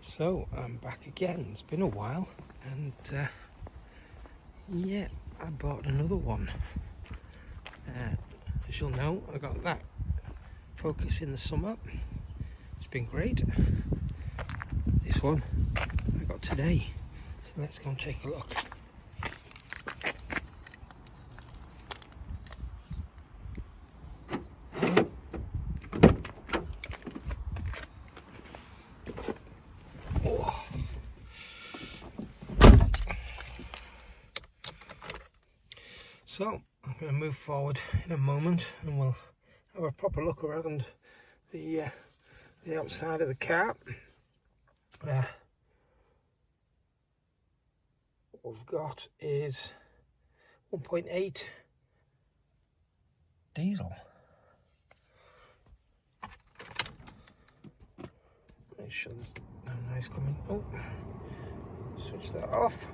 So I'm back again. It's been a while, and yeah, I bought another one. As you'll know, I got that Focus in the summer. It's been great. This one I got today, so let's go and take a look. So I'm going to move forward in a moment and we'll have a proper look around the outside of the car. What we've got is 1.8 diesel. Make sure there's no noise coming. Oh, switch that off.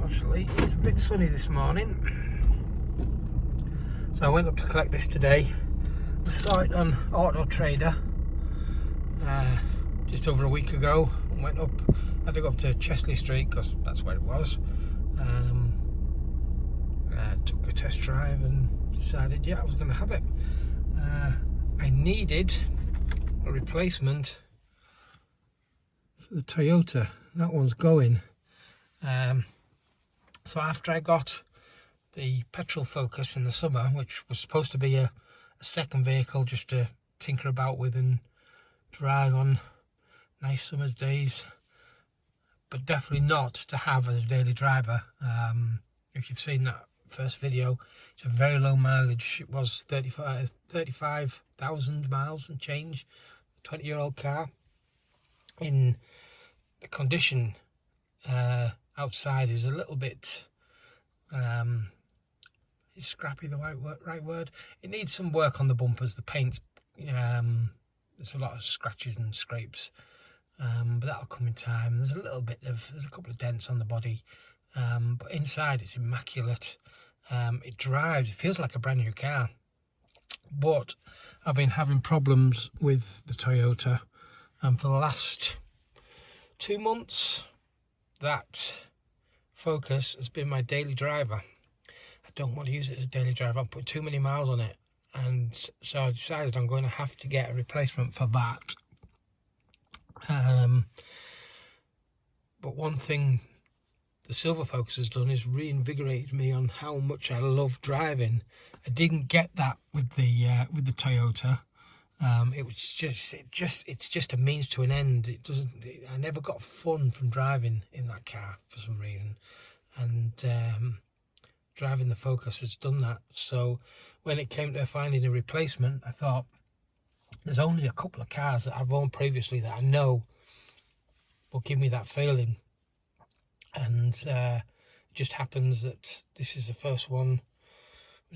Actually, it's a bit sunny this morning, so I went up to collect this today. I saw it on Auto Trader just over a week ago. I went up, I had to go up to Chesley Street because that's where it was. Took a test drive and decided, yeah, I was going to have it. I needed a replacement for the Toyota. That one's going. So after I got the petrol Focus in the summer, which was supposed to be a second vehicle just to tinker about with and drive on nice summer's days, but definitely not to have as a daily driver. If you've seen that first video, it's a very low mileage. It was 35,000 miles and change, 20-year-old car. In the condition outside is a little bit is scrappy the right word. It needs some work on the bumpers. The paint's there's a lot of scratches and scrapes, but that'll come in time. There's a couple of dents on the body, but inside it's immaculate. It drives, it feels like a brand new car, but I've been having problems with the Toyota, and for the last 2 months that Focus has been my daily driver. I don't want to use it as a daily driver. I'm putting too many miles on it, and so I decided I'm going to have to get a replacement for that. But one thing the silver Focus has done is reinvigorated me on how much I love driving. I didn't get that with the Toyota. It's just a means to an end. I never got fun from driving in that car for some reason, and driving the Focus has done that. So when it came to finding a replacement, I thought there's only a couple of cars that I've owned previously that I know will give me that feeling, and it just happens that this is the first one.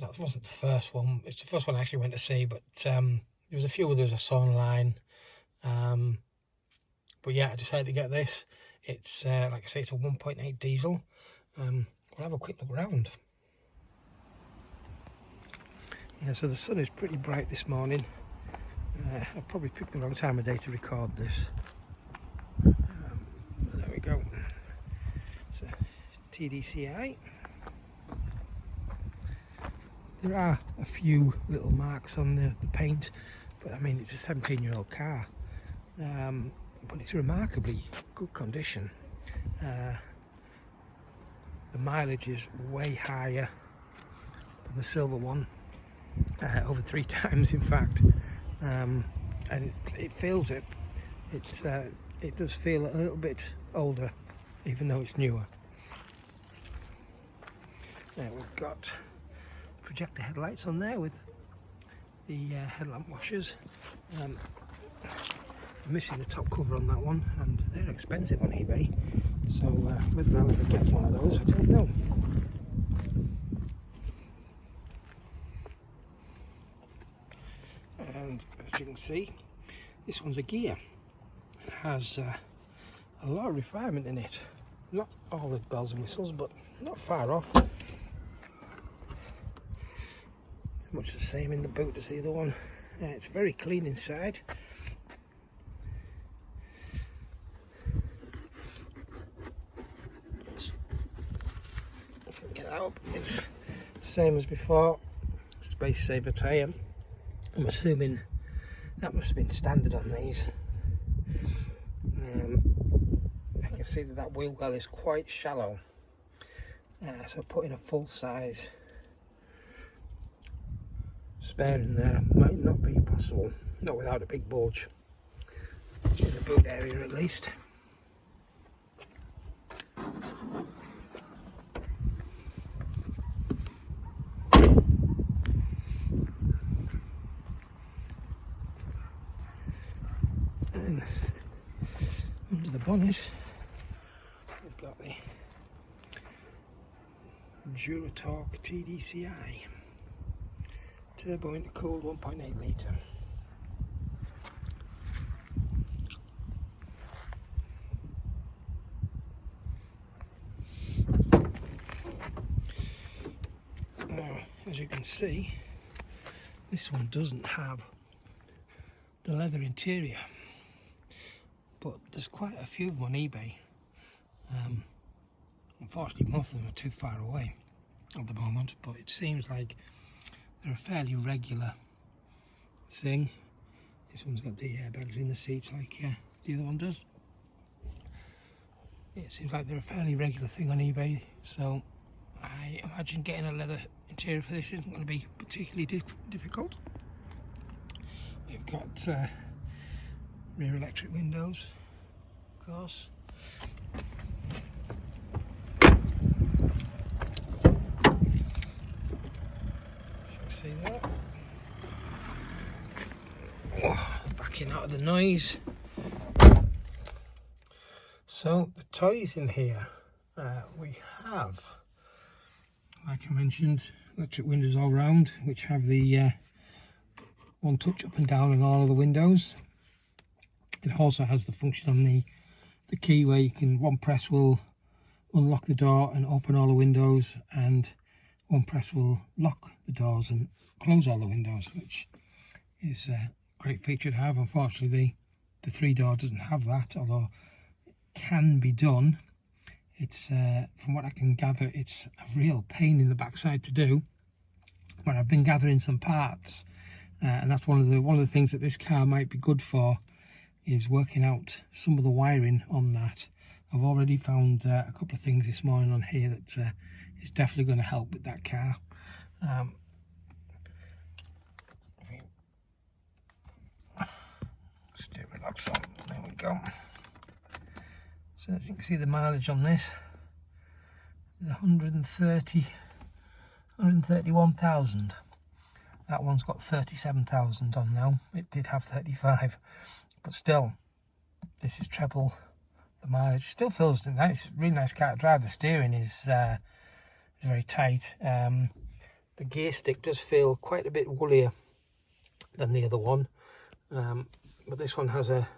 That wasn't the first one. It's the first one I actually went to see, but there was a few others I saw online, but yeah, I decided to get this. It's like I say, it's a 1.8 diesel. We'll have a quick look around. Yeah, so the sun is pretty bright this morning. I've probably picked the wrong time of day to record this. There we go. It's a TDCI. There are a few little marks on the paint, but I mean, it's a 17-year-old car, but it's remarkably good condition. The mileage is way higher than the silver one, over 3 times in fact, and it feels it. It does feel a little bit older, even though it's newer. There we've got projector headlights on there with the headlamp washers. I'm missing the top cover on that one, and they're expensive on eBay, so whether I'll ever get one of those, I don't know. and as you can see, this one's a gear. It has a lot of refinement in it. Not all the bells and whistles, but not far off. It's much the same in the boot as the other one. It's very clean inside. If I can get out, it's the same as before. Space saver tyre. I'm assuming that must have been standard on these. I can see that wheel well is quite shallow, so putting a full size spare in there might not be possible, not without a big bulge in the boot area at least. And under the bonnet we've got the Duratorque TDCI turbo intercooled 1.8 litre. Now, as you can see, this one doesn't have the leather interior, but there's quite a few of them on eBay. Unfortunately, most of them are too far away at the moment, but it seems like they're a fairly regular thing. This one's got the airbags in the seats like the other one does. It seems like they're a fairly regular thing on eBay, so I imagine getting a leather interior for this isn't going to be particularly difficult. We've got rear electric windows, of course. See that? Oh, backing out of the noise. So the toys in here, we have, like I mentioned, electric windows all round, which have the one touch up and down on all of the windows. It also has the function on the key where you can, one press will unlock the door and open all the windows, and one press will lock the doors and close all the windows, which is a great feature to have. Unfortunately, the 3-door doesn't have that, although it can be done. It's from what I can gather, it's a real pain in the backside to do, but I've been gathering some parts, and that's one of the things that this car might be good for, is working out some of the wiring on that. I've already found a couple of things this morning on here that is definitely going to help with that car. Steering locks on, there we go. So as you can see, the mileage on this is 131,000. That one's got 37,000 on now. It did have 35, but still, this is treble the mileage. Still feels nice, really nice car to drive. The steering is very tight. The gear stick does feel quite a bit woollier than the other one, but this one has a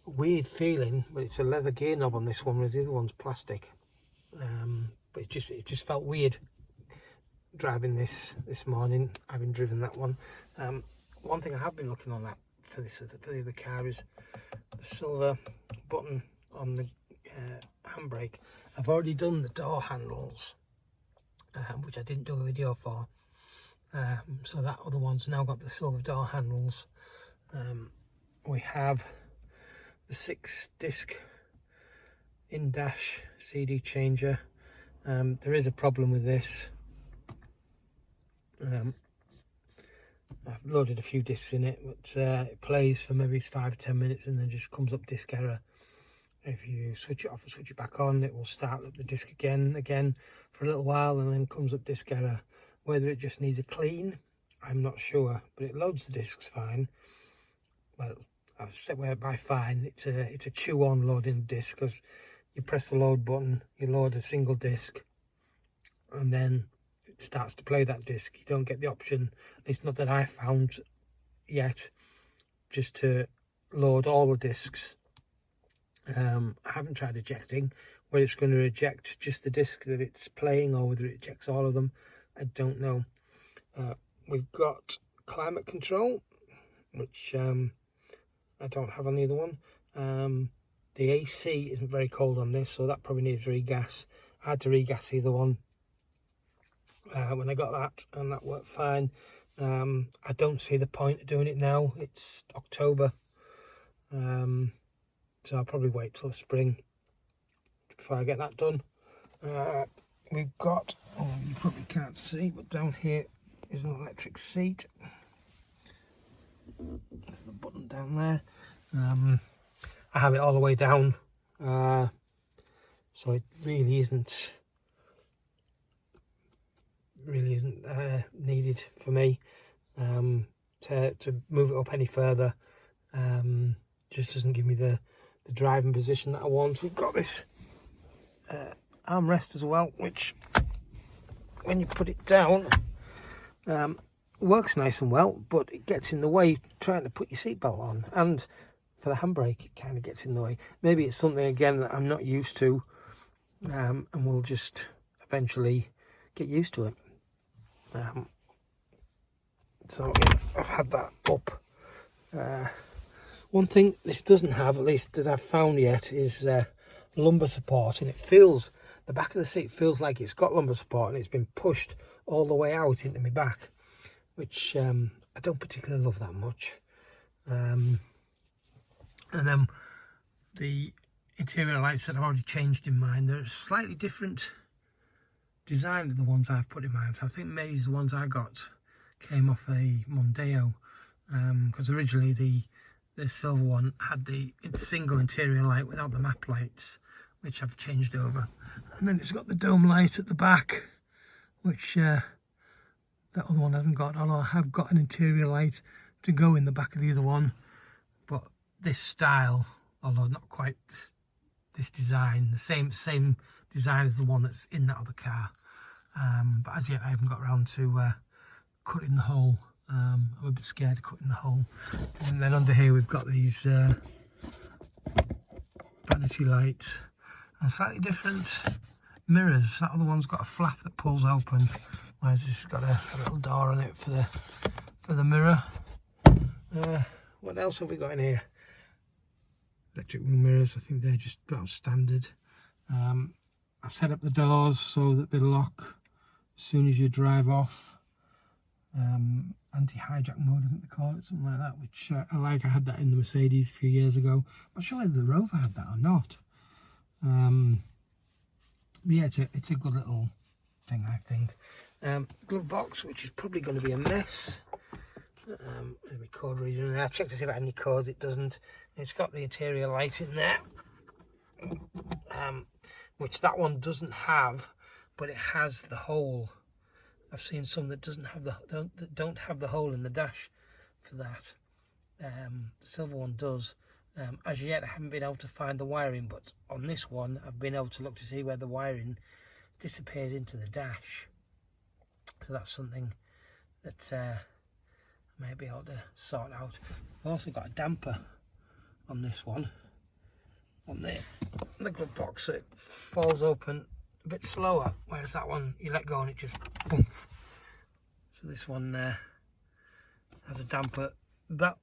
weird feeling, but it's a leather gear knob on this one, whereas the other one's plastic. But it just felt weird driving this morning, having driven that one. One thing I have been looking on that for the other car is the silver button on the handbrake. I've already done the door handles, which I didn't do a video for. So that other one's now got the silver door handles. We have the 6-disc in-dash CD changer. There is a problem with this. I've loaded a few discs in it, but it plays for maybe 5 or 10 minutes and then just comes up disc error. If you switch it off and switch it back on, it will start up the disc again for a little while, and then comes up disc error. Whether it just needs a clean, I'm not sure, but it loads the discs fine. Well, I said by fine, it's a chew-on loading disc, because you press the load button, you load a single disc, and then it starts to play that disc. You don't get the option, at least not that I found, yet, just to load all the discs. I haven't tried ejecting, whether it's going to eject just the disc that it's playing or whether it ejects all of them, I don't know. We've got climate control, which I don't have on the other one. The AC isn't very cold on this, so that probably needs regas. I had to regas the other one when I got that, and that worked fine. I don't see the point of doing it now. It's October, so I'll probably wait till the spring before I get that done. We've got, oh, you probably can't see, but down here is an electric seat. There's the button down there. I have it all the way down, so it really isn't needed for me to move it up any further. Just doesn't give me the driving position that I want. We've got this armrest as well, which when you put it down works nice and well, but it gets in the way trying to put your seatbelt on, and for the handbrake it kind of gets in the way. Maybe it's something again that I'm not used to, and we'll just eventually get used to it. So yeah, I've had that up. One thing this doesn't have, at least that I've found yet, is lumbar support, and it feels, the back of the seat feels like it's got lumbar support, and it's been pushed all the way out into my back, which I don't particularly love that much. And then the interior lights that I've already changed in mine, they're a slightly different design to the ones I've put in mine. So I think maybe the ones I got came off a Mondeo, because originally the silver one had the single interior light without the map lights, which I've changed over. And then it's got the dome light at the back, which that other one hasn't got, although I have got an interior light to go in the back of the other one. But this style, although not quite this design, the same design as the one that's in that other car, but as yet I haven't got around to cutting the hole. I'm a bit scared of cutting the hole. And then under here we've got these vanity lights and slightly different mirrors. That other one's got a flap that pulls open, whereas this has got a little door on it for the mirror. What else have we got in here? Electric wing mirrors, I think they're just about standard. I set up the doors so that they lock as soon as you drive off. Anti-hijack mode, I think they call it, something like that, which I like. I had that in the Mercedes a few years ago. I'm not sure whether the Rover had that or not. But yeah, it's a good little thing, I think. Glove box, which is probably going to be a mess. There's my code reader in there. I checked to see if it had any codes. It doesn't. It's got the interior light in there, which that one doesn't have, but it has the hole. I've seen some that don't have the hole in the dash for that. The silver one does. As yet, I haven't been able to find the wiring, but on this one, I've been able to look to see where the wiring disappears into the dash. So that's something that I may be able to sort out. I've also got a damper on this one, on the glove box, so it falls open a bit slower, whereas that one you let go and it just boom. So this one has a damper. That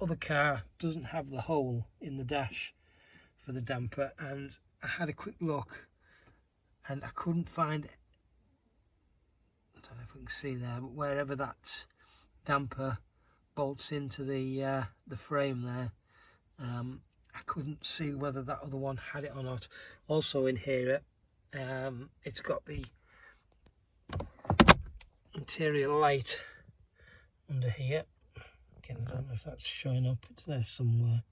other car doesn't have the hole in the dash for the damper, and I had a quick look and I couldn't find it. I don't know if we can see there, but wherever that damper bolts into the frame there, I couldn't see whether that other one had it or not. Also in here, it's got the interior light under here. Again, I don't know if that's showing up. It's there somewhere.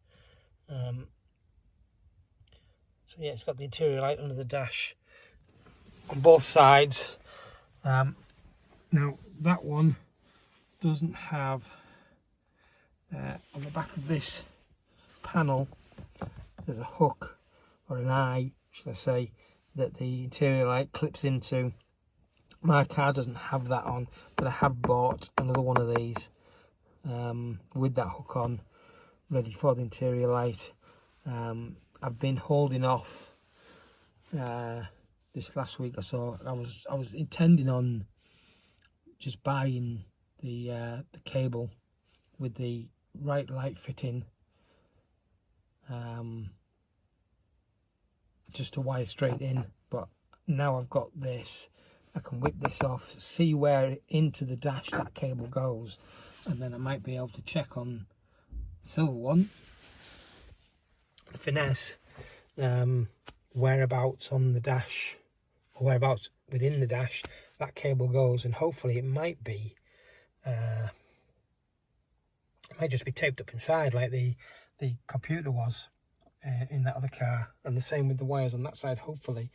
So yeah, it's got the interior light under the dash on both sides. Now that one doesn't have on the back of this panel, there's a hook or an eye, should I say, that the interior light clips into. My car doesn't have that on, but I have bought another one of these, with that hook on, ready for the interior light. I've been holding off this last week or so. I was intending on just buying the cable with the right light fitting, just to wire straight in, but now I've got this, I can whip this off, see where into the dash that cable goes, and then I might be able to check on the silver one, finesse, whereabouts on the dash, or whereabouts within the dash that cable goes, and hopefully it might just be taped up inside like the computer was in that other car, and the same with the wires on that side. Hopefully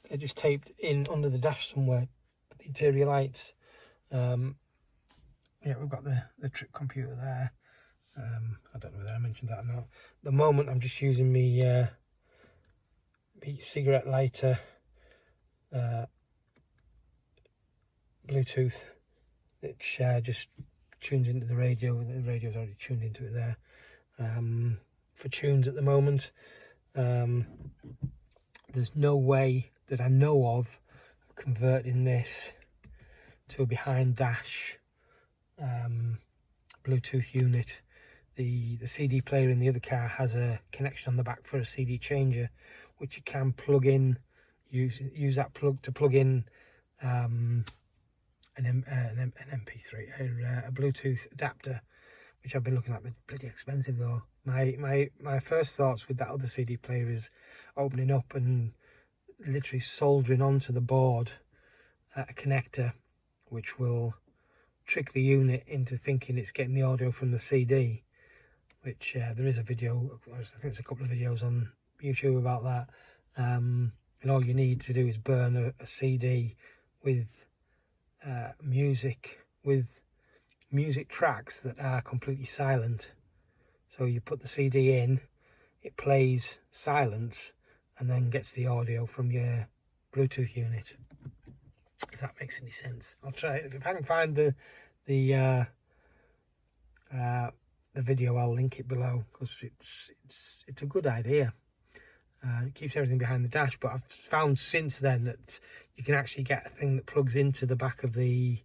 they're just taped in under the dash somewhere, the interior lights. Yeah, we've got the trick computer there. I don't know whether I mentioned that or not. At the moment I'm just using me cigarette lighter Bluetooth, which just tunes into the radio. The radio's already tuned into it there. For tunes at the moment, there's no way that I know of converting this to a behind dash Bluetooth unit. The CD player in the other car has a connection on the back for a CD changer, which you can plug in, use that plug to plug in an MP3, a Bluetooth adapter, which I've been looking at. It's pretty expensive though. My first thoughts with that other CD player is opening up and literally soldering onto the board a connector, which will trick the unit into thinking it's getting the audio from the CD, which there is a video, I think there's a couple of videos on YouTube about that, and all you need to do is burn a CD with music tracks that are completely silent. So you put the CD in, it plays silence, and then gets the audio from your Bluetooth unit, if that makes any sense. I'll try, if I can find the video, I'll link it below, because it's a good idea. It keeps everything behind the dash, but I've found since then that you can actually get a thing that plugs into the back of the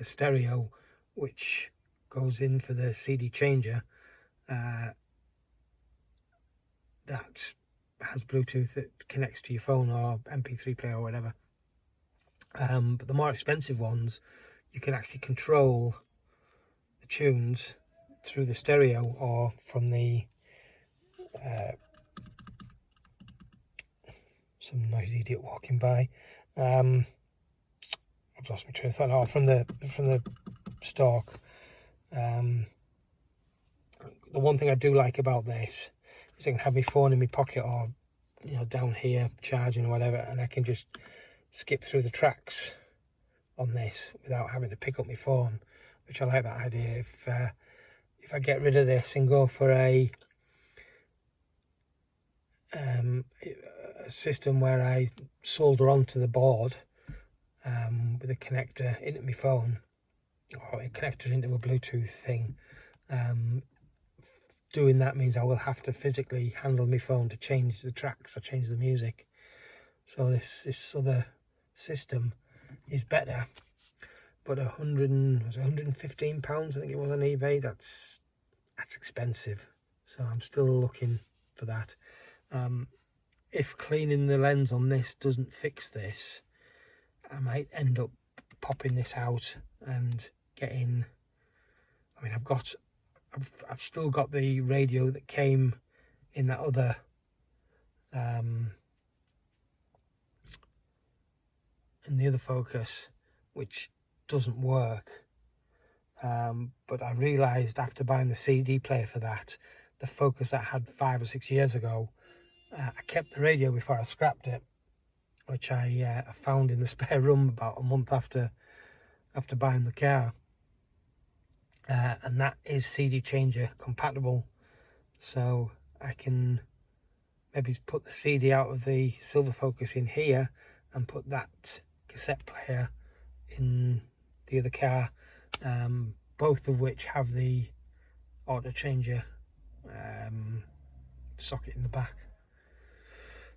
stereo, which goes in for the CD changer, that has Bluetooth that connects to your phone or MP3 player or whatever. But the more expensive ones, you can actually control the tunes through the stereo or from the some noisy idiot walking by. I've lost my train of thought. Oh, from the stalk. The one thing I do like about this is I can have my phone in my pocket, or down here charging or whatever, and I can just skip through the tracks on this without having to pick up my phone, which I like that idea. If I get rid of this and go for a system where I solder onto the board with a connector into my phone, or a connector into a Bluetooth thing, doing that means I will have to physically handle my phone to change the tracks or change the music. So this other system is better, but £115, I think it was, on eBay. That's expensive, so I'm still looking for that. If cleaning the lens on this doesn't fix this, I might end up popping this out and getting, I mean, I've still got the radio that came in that other in the other Focus, which doesn't work, but I realised after buying the CD player for that, the Focus that I had 5 or 6 years ago, I kept the radio before I scrapped it, which I found in the spare room about a month after buying the car, and that is CD changer compatible, so I can maybe put the CD out of the Silver Focus in here and put that cassette player in the other car, both of which have the auto changer socket in the back.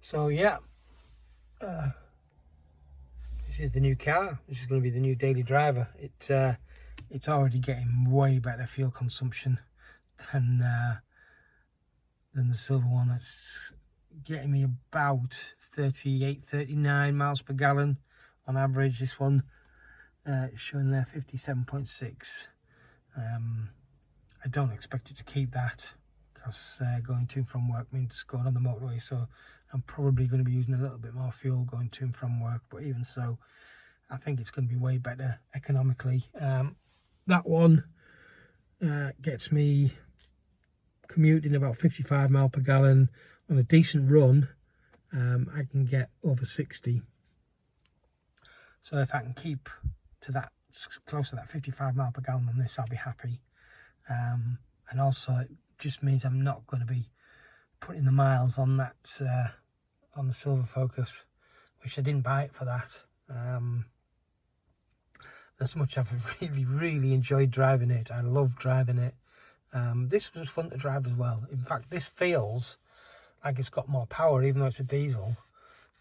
So yeah, this is the new car. This is going to be the new daily driver. It's already getting way better fuel consumption than the silver one. It's getting me about 38, 39 miles per gallon on average. This one is showing there 57.6. I don't expect it to keep that, because going to and from work means going on the motorway, so I'm probably going to be using a little bit more fuel going to and from work. But even so, I think it's going to be way better economically. That one gets me commuting about 55 miles per gallon. On a decent run, I can get over 60. So if I can keep to that, close to that 55 miles per gallon on this, I'll be happy. And also it just means I'm not going to be putting the miles on that on the Silver Focus, which I didn't buy it for that. As much as I've really enjoyed driving it, I love driving it. This was fun to drive as well. In fact, this feels like it's got more power, even though it's a diesel.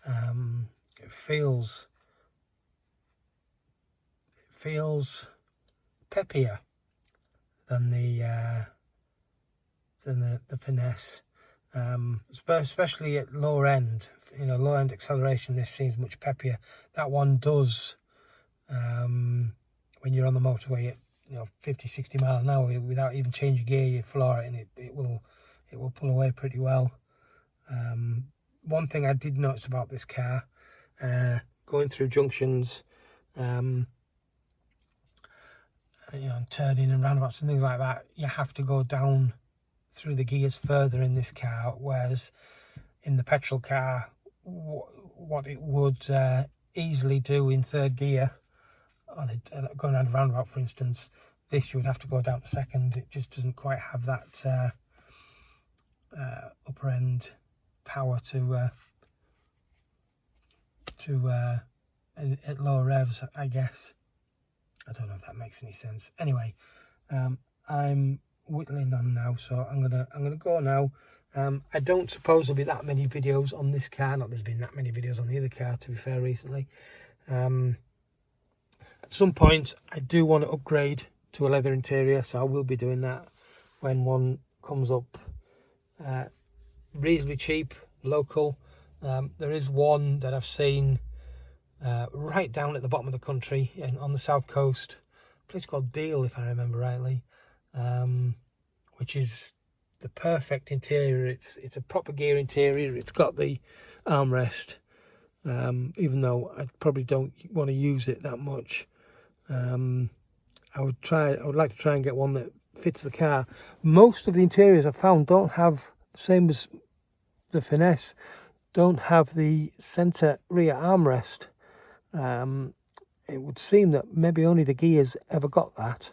It feels peppier than the Finesse, especially at lower end. You know, low end acceleration, this seems much peppier. That one does, when you're on the motorway at 50-60 miles an hour without even changing gear, you floor it, and it will pull away pretty well. One thing I did notice about this car, going through junctions, turning and roundabouts and things like that, you have to go down through the gears further in this car, whereas in the petrol car, what it would easily do in third gear, going around a roundabout for instance, this you would have to go down to second. It just doesn't quite have that upper end power to at lower revs, I guess. I don't know if that makes any sense. Anyway, I'm whittling on now, so I'm gonna go now. I don't suppose there'll be that many videos on this car. Not there's been that many videos on the other car, to be fair, recently. At some point, I do want to upgrade to a leather interior, so I will be doing that when one comes up reasonably cheap, local. There is one that I've seen right down at the bottom of the country on the south coast, a place called Deal, if I remember rightly, which is the perfect interior. It's a proper gear interior. It's got the armrest, even though I probably don't want to use it that much. I would like to try and get one that fits the car. Most of the interiors I've found don't have, same as the Finesse, don't have the centre rear armrest. It would seem that maybe only the Gears ever got that,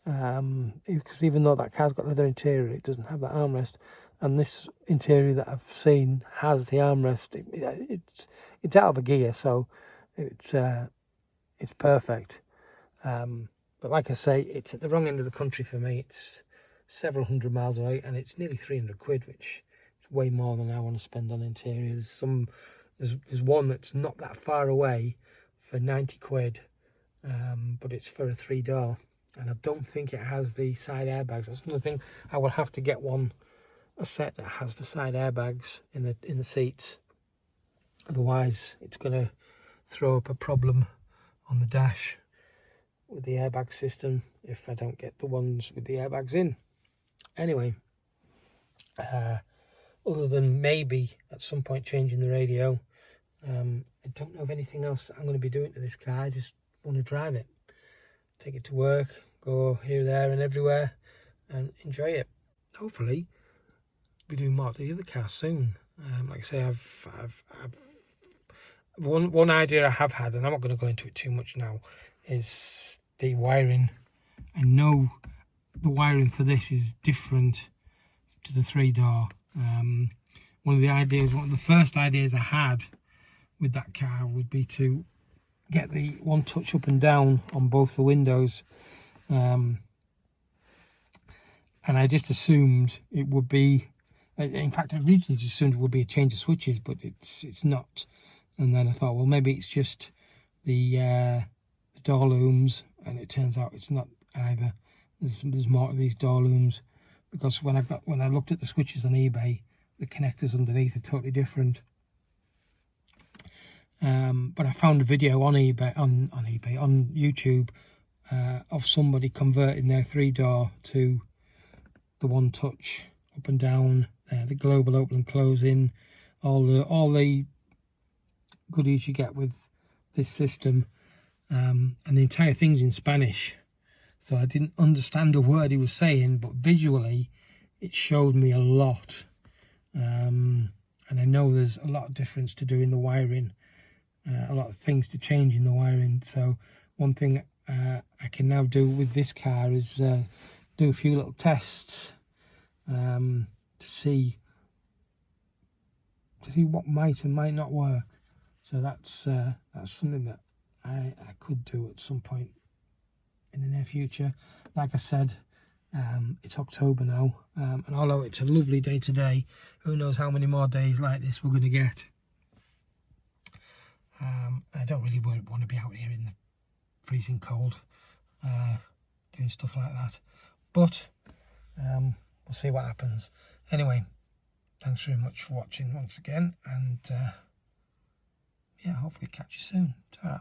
because even though that car's got leather interior, it doesn't have that armrest. And this interior that I've seen has the armrest. It's out of a gear, so it's perfect. But like I say, it's at the wrong end of the country for me. It's several hundred miles away, and it's nearly 300 quid, which is way more than I want to spend on interiors. There's one that's not that far away for 90 quid, but it's for a 3-door, and I don't think it has the side airbags. That's another thing. I will have to get a set that has the side airbags in the seats. Otherwise, it's going to throw up a problem on the dash with the airbag system if I don't get the ones with the airbags in. Anyway, other than maybe at some point changing the radio, I don't know of anything else I'm going to be doing to this car. I just want to drive it, take it to work, go here, there and everywhere and enjoy it. Hopefully be doing more to the other car soon. Like I say, I've one idea I have had, and I'm not going to go into it too much now, is the wiring. I know the wiring for this is different to the 3-door. One of the first ideas I had with that car would be to get the one touch up and down on both the windows, and I just assumed it would be, in fact I originally just assumed it would be a change of switches, but it's not. And then I thought, well, maybe it's just the door looms, and it turns out it's not either. There's more to these door looms, because when I looked at the switches on eBay, the connectors underneath are totally different. But I found a video on YouTube of somebody converting their 3-door to the one touch, up and down, the global open and closing, all the goodies you get with this system, and the entire thing's in Spanish, so I didn't understand a word he was saying, but visually it showed me a lot, and I know there's a lot of difference to do in the wiring, a lot of things to change in the wiring. So one thing I can now do with this car is do a few little tests to see what might and might not work. So that's something that I could do at some point in the near future. Like I said, it's October now, and although it's a lovely day today, who knows how many more days like this we're going to get. I don't really want to be out here in the freezing cold doing stuff like that, but we'll see what happens. Anyway, thanks very much for watching once again, and yeah, hopefully catch you soon. Ta-ra.